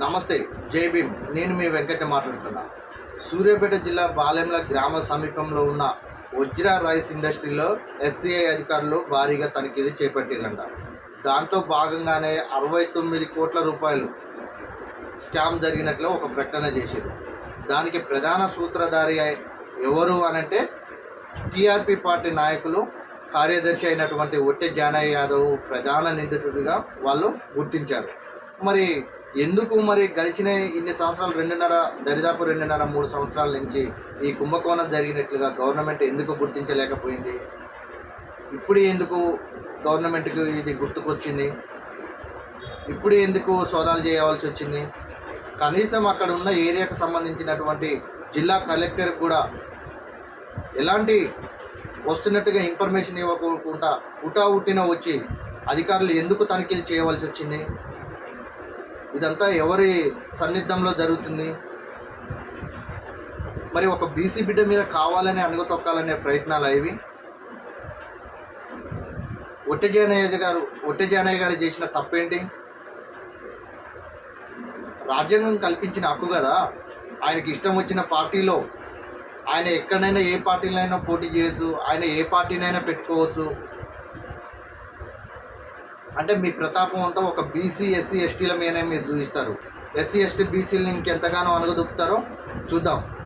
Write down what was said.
నమస్తే, జై భీమ్. నేను మీ వెంకట మాట్లాడుతున్నా. సూర్యాపేట జిల్లా బాలెంల గ్రామ సమీపంలో ఉన్న వజ్రా రైస్ ఇండస్ట్రీలో ఎఫ్సిఐ అధికారులు భారీగా తనిఖీలు చేపట్టారంట. దాంట్లో భాగంగానే 69 కోట్ల రూపాయలు స్కామ్ జరిగినట్లు ఒక ప్రకటన చేశారు. దానికి ప్రధాన సూత్రధారి ఎవరు అనంటే టీఆర్పీ పార్టీ నాయకులు, కార్యదర్శి అయినటువంటి ఒట్టె జానయ్య యాదవ్ ప్రధాన నిందితుడిగా వాళ్ళు గుర్తించారు. మరి ఎందుకు గడిచిన ఇన్ని సంవత్సరాలు, దరిదాపు 2.5-3 సంవత్సరాల నుంచి ఈ కుంభకోణం జరిగినట్లుగా గవర్నమెంట్ ఎందుకు గుర్తించలేకపోయింది? ఇప్పుడు ఎందుకు గవర్నమెంట్కి ఇది గుర్తుకొచ్చింది? ఇప్పుడు ఎందుకు సోదాలు చేయవలసి వచ్చింది? కనీసం అక్కడ ఉన్న ఏరియాకు సంబంధించినటువంటి జిల్లా కలెక్టర్ కూడా ఎలాంటి వస్తున్నట్టుగా ఇన్ఫర్మేషన్ ఇవ్వకుండా ఉట్టిన వచ్చి అధికారులు ఎందుకు తనిఖీలు చేయవలసి వచ్చింది? ఇదంతా ఎవరి సన్నిధంలో జరుగుతుంది? మరి ఒక బీసీ బిడ్డ మీద కావాలని అణగతొక్కాలనే ప్రయత్నాలు ఇవి. ఒట్టె జానయ్య గారు చేసిన తప్పేంటి? రాజ్యాంగం కల్పించిన హక్కు కదా. ఆయనకి ఇష్టం వచ్చిన పార్టీలో ఆయన ఎక్కడైనా ఏ పార్టీలైనా పోటీ చేయొచ్చు, ఆయన ఏ పార్టీనైనా పెట్టుకోవచ్చు. అంటే మీ ప్రతాపం అంతా ఒక బీసీ, ఎస్సీ, ఎస్టీల మీదనే మీరు చూపిస్తారు. ఎస్సీ, ఎస్టీ, బీసీలని ఇంకెంతగానో అనగదొక్కుతారో చూద్దాం.